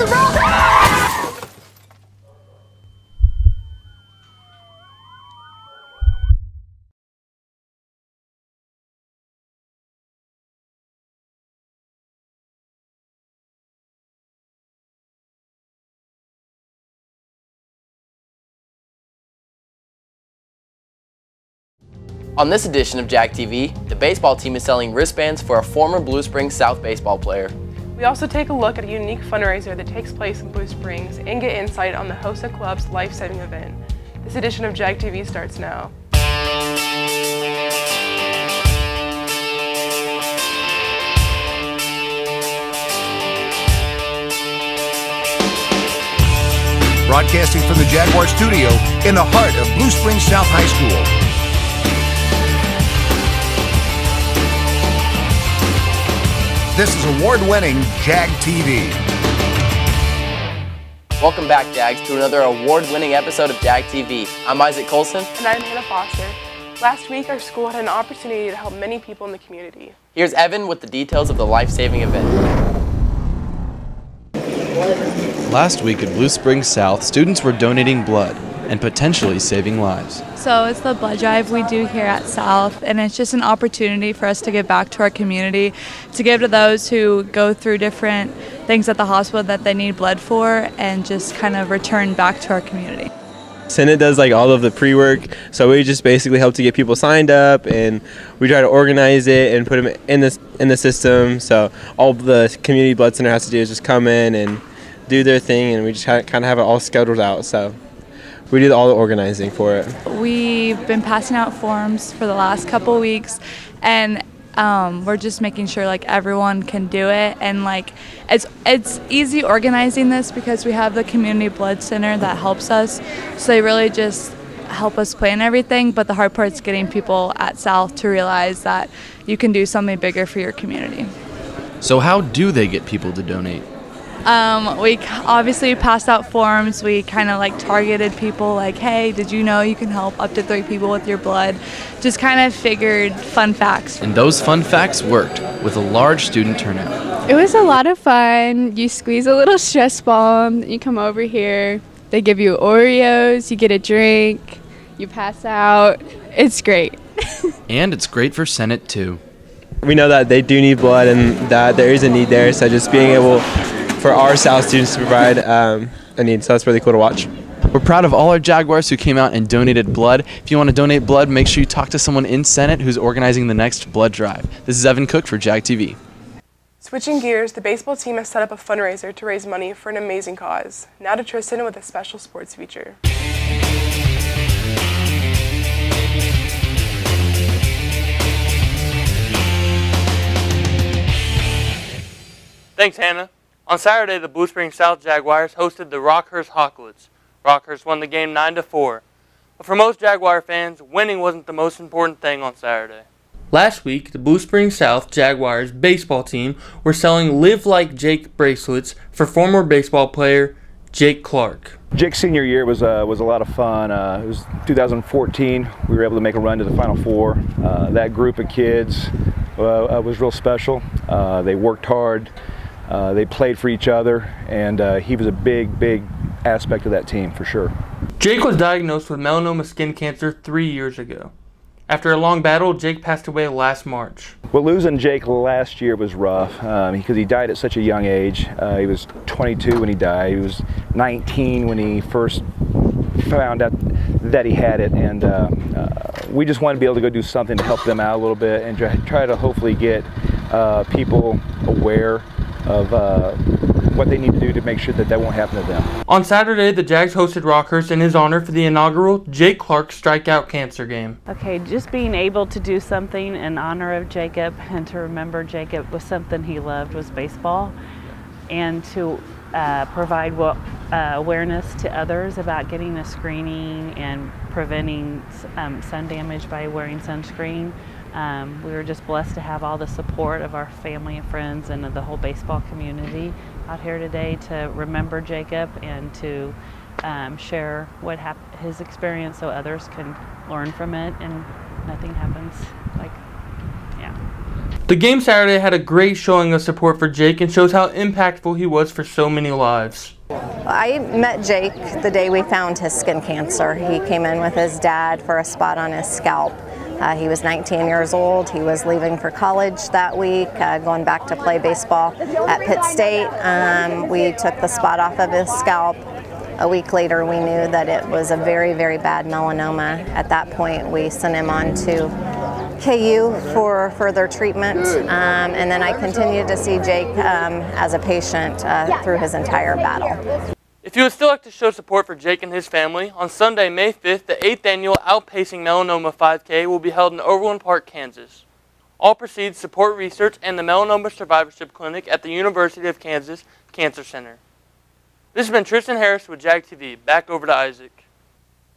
the rock! On this edition of Jag TV, the baseball team is selling wristbands for a former Blue Springs South baseball player. We also take a look at a unique fundraiser that takes place in Blue Springs and get insight on the HOSA Club's life-saving event. This edition of Jag TV starts now. Broadcasting from the Jaguar studio in the heart of Blue Springs South High School. This is award-winning Jag TV. Welcome back, Jags, to another award-winning episode of Jag TV. I'm Isaac Colson. And I'm Hannah Foster. Last week, our school had an opportunity to help many people in the community. Here's Evan with the details of the life-saving event. Last week at Blue Springs South, students were donating blood and potentially saving lives. So it's the blood drive we do here at South, and it's just an opportunity for us to give back to our community, to give to those who go through different things at the hospital that they need blood for, and just kind of return back to our community. Senate does like all of the pre-work, so we just basically help to get people signed up, and we try to organize it and put them in the system. So all the community blood center has to do is just come in and do their thing, and we just kind of have it all scheduled out. So we do all the organizing for it. We've been passing out forms for the last couple weeks, and we're just making sure like everyone can do it, and like it's easy organizing this because we have the community blood center that helps us, so they really just help us plan everything. But the hard part is getting people at South to realize that you can do something bigger for your community. So how do they get people to donate? We obviously passed out forms. We kind of like targeted people like, hey, did you know you can help up to 3 people with your blood? Just kind of figured fun facts. And those fun facts worked with a large student turnout. It was a lot of fun. You squeeze a little stress ball, you come over here, they give you Oreos, you get a drink, you pass out. It's great. And it's great for Senate too. We know that they do need blood and that there is a need there, so just being able for our South students to provide a need, so that's really cool to watch. We're proud of all our Jaguars who came out and donated blood. If you want to donate blood, make sure you talk to someone in Senate who's organizing the next blood drive. This is Evan Cook for Jag TV. Switching gears, the baseball team has set up a fundraiser to raise money for an amazing cause. Now to Tristan with a special sports feature. Thanks, Hannah. On Saturday, the Blue Springs South Jaguars hosted the Rockhurst Hawklets. Rockhurst won the game 9-4. But for most Jaguar fans, winning wasn't the most important thing on Saturday. Last week, the Blue Springs South Jaguars baseball team were selling Live Like Jake bracelets for former baseball player Jake Clark. Jake's senior year was a lot of fun. It was 2014. We were able to make a run to the Final Four. That group of kids was real special. They worked hard. They played for each other, and he was a big aspect of that team for sure. Jake was diagnosed with melanoma skin cancer 3 years ago. After a long battle, Jake passed away last March. Well, losing Jake last year was rough because he died at such a young age. He was 22 when he died. He was 19 when he first found out that he had it, and we just wanted to be able to go do something to help them out a little bit and try to hopefully get people aware of what they need to do to make sure that that won't happen to them. On Saturday, the Jags hosted Rockhurst in his honor for the inaugural Jake Clark Strikeout Cancer Game. Okay, just being able to do something in honor of Jacob and to remember Jacob was something he loved was baseball, and to provide awareness to others about getting a screening and preventing sun damage by wearing sunscreen. We were just blessed to have all the support of our family and friends and the whole baseball community out here today to remember Jacob and to share his experience so others can learn from it and nothing happens. The game Saturday had a great showing of support for Jake and shows how impactful he was for so many lives. I met Jake the day we found his skin cancer. He came in with his dad for a spot on his scalp. He was 19 years old. He was leaving for college that week, going back to play baseball at Pitt State. We took the spot off of his scalp. A week later, we knew that it was a very, very bad melanoma. At that point, we sent him on to KU for further treatment, and then I continued to see Jake as a patient through his entire battle. If you would still like to show support for Jake and his family, on Sunday, May 5th, the 8th annual Outpacing Melanoma 5K will be held in Overland Park, Kansas. All proceeds support research and the Melanoma Survivorship Clinic at the University of Kansas Cancer Center. This has been Tristan Harris with Jag TV. Back over to Isaac.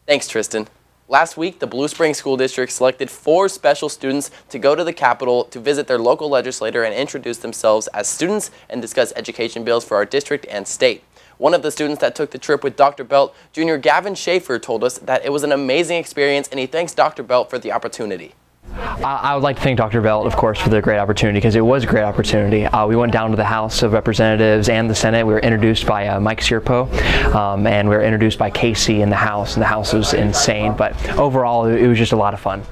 Thanks, Tristan. Last week, the Blue Springs School District selected 4 special students to go to the Capitol to visit their local legislator and introduce themselves as students and discuss education bills for our district and state. One of the students that took the trip with Dr. Belt, Junior Gavin Schaefer, told us that it was an amazing experience and he thanks Dr. Belt for the opportunity. I would like to thank Dr. Belt, of course, for the great opportunity, because it was a great opportunity. We went down to the House of Representatives and the Senate. We were introduced by Mike Sirpo, and we were introduced by Casey in the House, and the House was insane. But overall, it was just a lot of fun.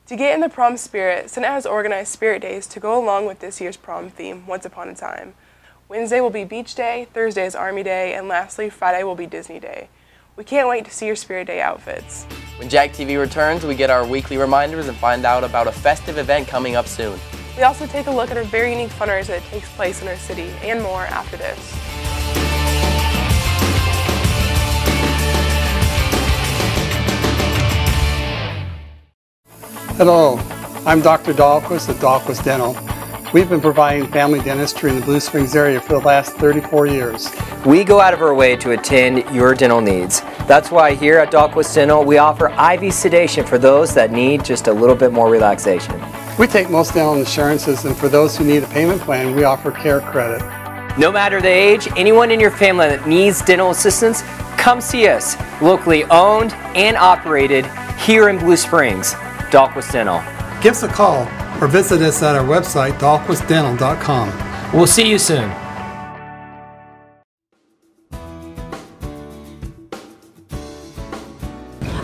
To get in the prom spirit, Senate has organized Spirit Days to go along with this year's prom theme, Once Upon a Time. Wednesday will be Beach Day, Thursday is Army Day, and lastly, Friday will be Disney Day. We can't wait to see your Spirit Day outfits. When Jag TV returns, we get our weekly reminders and find out about a festive event coming up soon. We also take a look at a very unique fundraiser that takes place in our city, and more after this. Hello, I'm Dr. Dahlquist at Dahlquist Dental. We've been providing family dentistry in the Blue Springs area for the last 34 years. We go out of our way to attend your dental needs. That's why here at Dahlquist Dental, we offer IV sedation for those that need just a little bit more relaxation. We take most dental insurances, and for those who need a payment plan, we offer care credit. No matter the age, anyone in your family that needs dental assistance, come see us. Locally owned and operated here in Blue Springs. Dahlquist Dental. Give us a call or visit us at our website, dahlquistdental.com. We'll see you soon.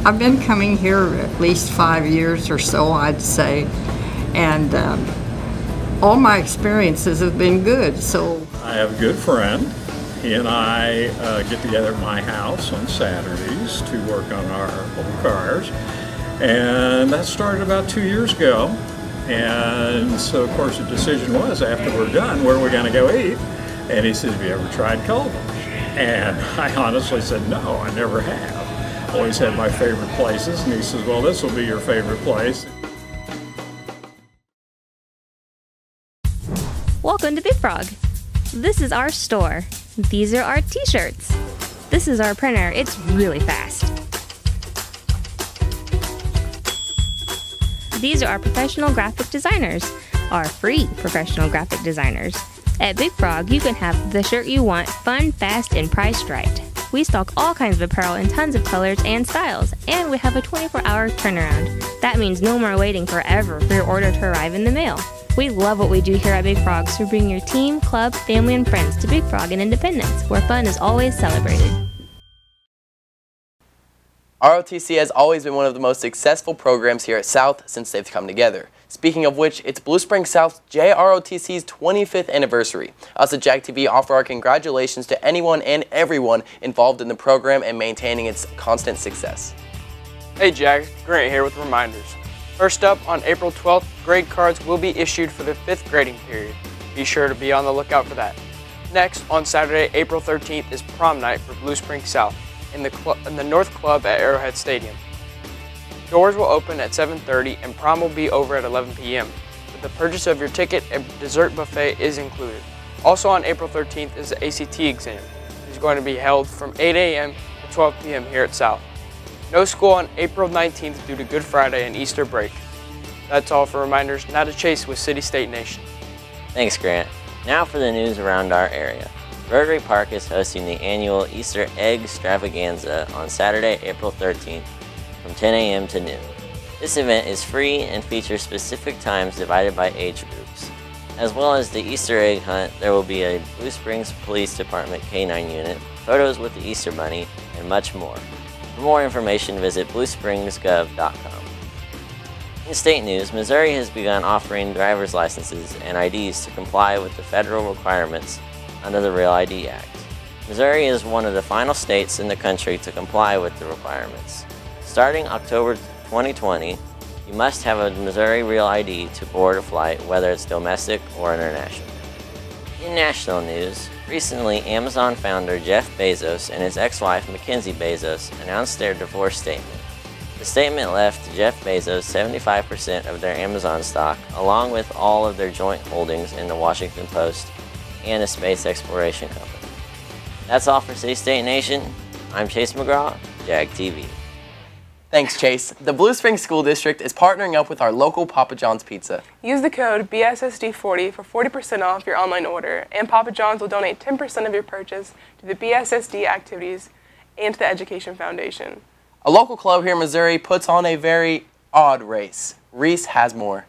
I've been coming here at least 5 years or so, I'd say, and all my experiences have been good. So I have a good friend. He and I get together at my house on Saturdays to work on our old cars, and that started about 2 years ago. And so, of course, the decision was, after we're done, where are we going to go eat? And he says, have you ever tried Culver's? And I honestly said, no, I never have. Always had my favorite places. And he says, well, this will be your favorite place. Welcome to Big Frog. This is our store. These are our t-shirts. This is our printer. It's really fast. These are our professional graphic designers, our free professional graphic designers. At Big Frog, you can have the shirt you want, fun, fast, and priced right. We stock all kinds of apparel in tons of colors and styles, and we have a 24-hour turnaround. That means no more waiting forever for your order to arrive in the mail. We love what we do here at Big Frog, so bring your team, club, family, and friends to Big Frog in Independence, where fun is always celebrated. ROTC has always been one of the most successful programs here at South since they've come together. Speaking of which, it's Blue Springs South's JROTC's 25th anniversary. Us at Jag TV offer our congratulations to anyone and everyone involved in the program and maintaining its constant success. Hey Jag, Grant here with reminders. First up, on April 12th, grade cards will be issued for the 5th grading period. Be sure to be on the lookout for that. Next, on Saturday, April 13th is prom night for Blue Springs South in the North Club at Arrowhead Stadium. Doors will open at 7:30 and prom will be over at 11 p.m. With the purchase of your ticket, a dessert buffet is included. Also on April 13th is the ACT exam. It is going to be held from 8 a.m. to 12 p.m. here at South. No school on April 19th due to Good Friday and Easter break. That's all for reminders. Now to Chase with City State Nation. Thanks, Grant. Now for the news around our area. Rotary Park is hosting the annual Easter Egg Extravaganza on Saturday, April 13th from 10 a.m. to noon. This event is free and features specific times divided by age groups. As well as the Easter egg hunt, there will be a Blue Springs Police Department K-9 unit, photos with the Easter Bunny, and much more. For more information, visit bluespringsgov.com. In state news, Missouri has begun offering driver's licenses and IDs to comply with the federal requirements under the Real ID Act. Missouri is one of the final states in the country to comply with the requirements. Starting October 2020, you must have a Missouri Real ID to board a flight, whether it's domestic or international. In national news, recently Amazon founder Jeff Bezos and his ex-wife Mackenzie Bezos announced their divorce statement. The statement left Jeff Bezos 75% of their Amazon stock, along with all of their joint holdings in the Washington Post and a space exploration company. That's all for City State Nation. I'm Chase McGraw, Jag TV. Thanks, Chase. The Blue Springs School District is partnering up with our local Papa John's Pizza. Use the code BSSD40 for 40% off your online order, and Papa John's will donate 10% of your purchase to the BSSD activities and to the Education Foundation. A local club here in Missouri puts on a very odd race. Reese has more.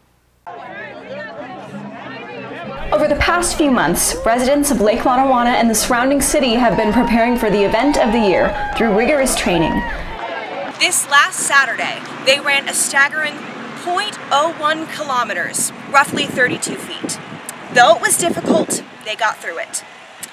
Over the past few months, residents of Lake Lotawana and the surrounding city have been preparing for the event of the year through rigorous training. This last Saturday, they ran a staggering 0.01 kilometers, roughly 32 feet. Though it was difficult, they got through it.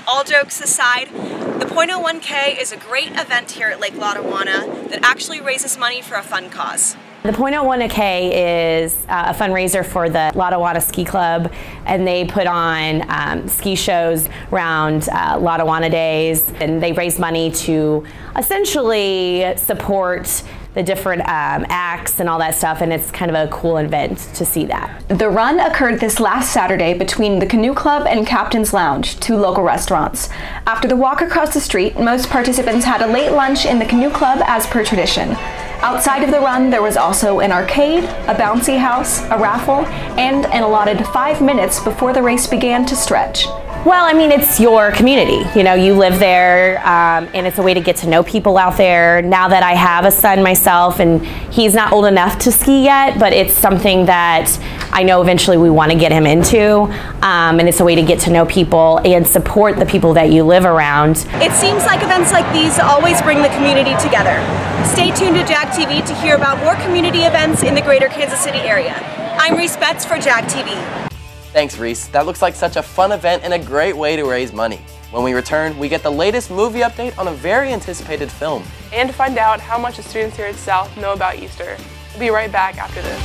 All jokes aside, the 0.01K is a great event here at Lake Lotawana that actually raises money for a fun cause. The 0.01K is a fundraiser for the Lotawana Ski Club, and they put on ski shows around Lotawana days, and they raise money to essentially support the different acts and all that stuff, and it's kind of a cool event to see that. The run occurred this last Saturday between the Canoe Club and Captain's Lounge, two local restaurants. After the walk across the street, most participants had a late lunch in the Canoe Club as per tradition. Outside of the run, there was also an arcade, a bouncy house, a raffle, and an allotted 5 minutes before the race began to stretch. Well, I mean, it's your community. You know, you live there, and it's a way to get to know people out there. Now that I have a son myself, and he's not old enough to ski yet, but it's something that I know eventually we want to get him into, and it's a way to get to know people and support the people that you live around. It seems like events like these always bring the community together. Stay tuned to Jag TV to hear about more community events in the greater Kansas City area. I'm Reese Betts for Jag TV. Thanks, Reese. That looks like such a fun event and a great way to raise money. When we return, we get the latest movie update on a very anticipated film. And to find out how much the students here at South know about Easter. We'll be right back after this.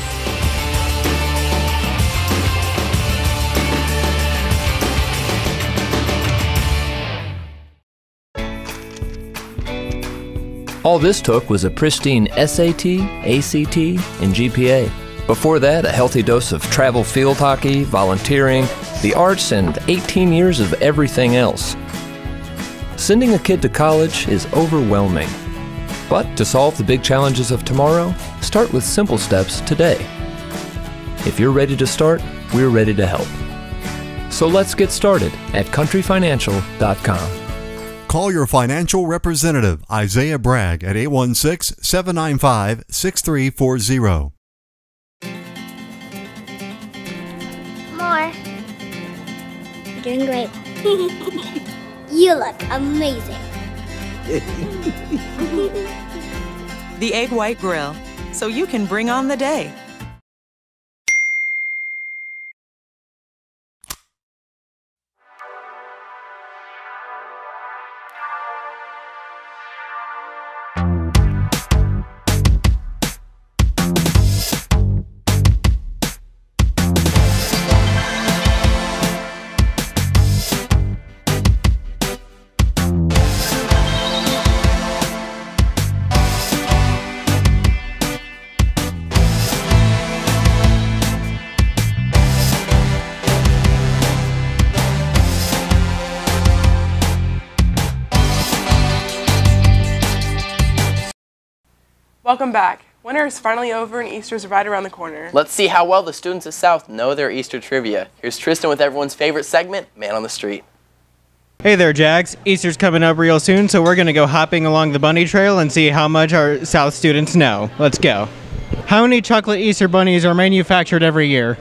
All this took was a pristine SAT, ACT, and GPA. Before that, a healthy dose of travel field hockey, volunteering, the arts, and 18 years of everything else. Sending a kid to college is overwhelming. But to solve the big challenges of tomorrow, start with simple steps today. If you're ready to start, we're ready to help. So let's get started at countryfinancial.com. Call your financial representative, Isaiah Bragg, at 816-795-6340. More. You're doing great. You look amazing. The Egg White Grill, so you can bring on the day. Welcome back. Winter is finally over and Easter's right around the corner. Let's see how well the students of South know their Easter trivia. Here's Tristan with everyone's favorite segment, Man on the Street. Hey there, Jags. Easter's coming up real soon, so we're going to go hopping along the bunny trail and see how much our South students know. Let's go. How many chocolate Easter bunnies are manufactured every year?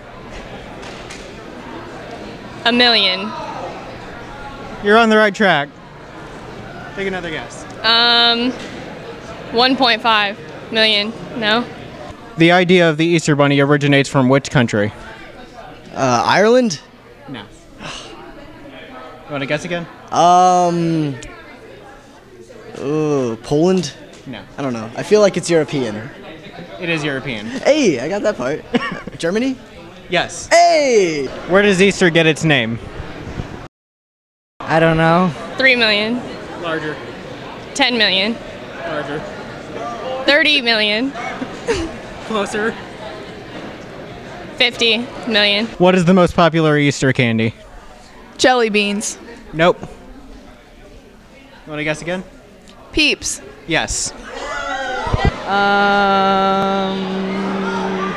1 million. You're on the right track. Take another guess. 1.5 million. No. The idea of the Easter Bunny originates from which country? Ireland? No. You want to guess again? Poland? No. I don't know. I feel like it's European. It is European. Hey, I got that part. Germany? Yes. Hey! Where does Easter get its name? I don't know. 3 million. Larger. 10 million. Larger. 30 million. Closer. 50 million. What is the most popular Easter candy? Jelly beans. Nope. You want to guess again? Peeps. Yes.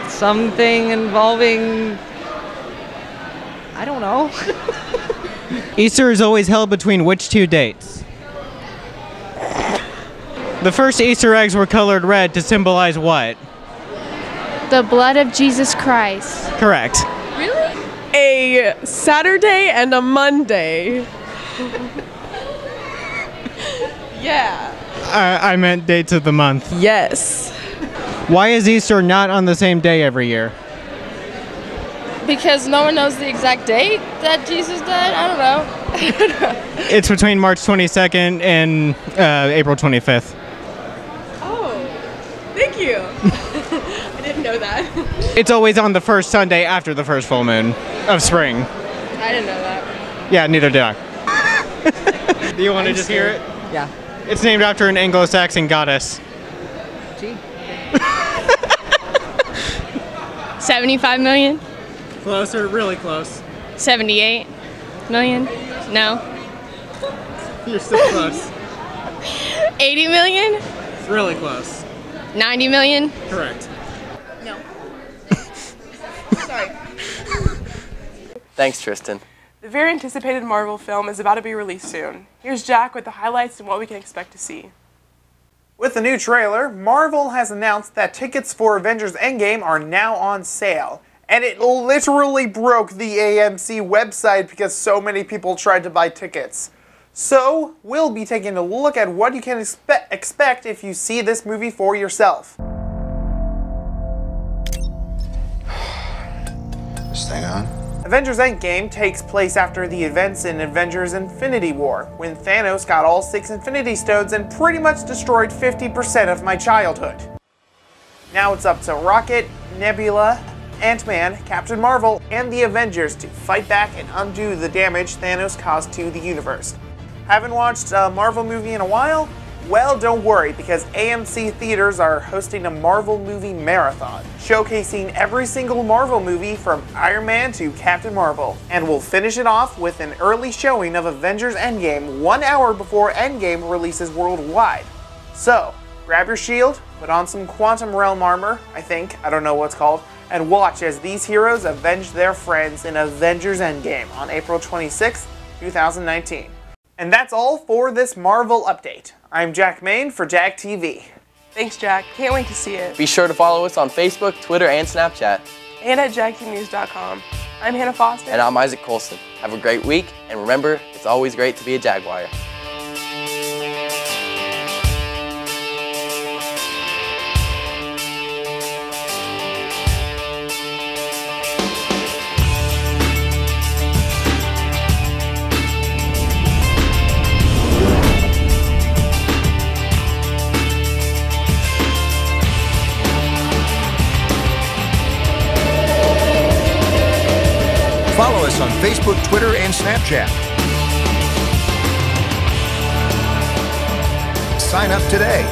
Something involving, I don't know. Easter is always held between which two dates? The first Easter eggs were colored red to symbolize what? The blood of Jesus Christ. Correct. Really? A Saturday and a Monday. Yeah. I meant dates of the month. Yes. Why is Easter not on the same day every year? Because no one knows the exact date that Jesus died. I don't know. It's between March 22nd and April 25th. Oh, thank you. I didn't know that. It's always on the first Sunday after the first full moon of spring. I didn't know that. Yeah, neither did I. Do you want to just hear it? Yeah. It's named after an Anglo-Saxon goddess. Gee. 75 million. Closer, really close. 78 million. No. You're so close. 80 million. It's really close. 90 million. Correct. No. Sorry. Thanks, Tristan. The very anticipated Marvel film is about to be released soon. Here's Jack with the highlights and what we can expect to see. With the new trailer, Marvel has announced that tickets for Avengers Endgame are now on sale. And it literally broke the AMC website because so many people tried to buy tickets. So, we'll be taking a look at what you can expect if you see this movie for yourself. This thing on? Avengers Endgame takes place after the events in Avengers Infinity War, when Thanos got all 6 Infinity Stones and pretty much destroyed 50% of my childhood. Now it's up to Rocket, Nebula, Ant-Man, Captain Marvel, and the Avengers to fight back and undo the damage Thanos caused to the universe. Haven't watched a Marvel movie in a while? Well, don't worry, because AMC Theaters are hosting a Marvel movie marathon, showcasing every single Marvel movie from Iron Man to Captain Marvel. And we'll finish it off with an early showing of Avengers Endgame 1 hour before Endgame releases worldwide. So, grab your shield, put on some Quantum Realm armor, I don't know what's called, and watch as these heroes avenge their friends in Avengers Endgame on April 26, 2019. And that's all for this Marvel update. I'm Jack Main for Jag TV. Thanks, Jack. Can't wait to see it. Be sure to follow us on Facebook, Twitter, and Snapchat. And at jagtvnews.com. I'm Hannah Foster. And I'm Isaac Colson. Have a great week, and remember, it's always great to be a Jaguar. Follow us on Facebook, Twitter, and Snapchat. Sign up today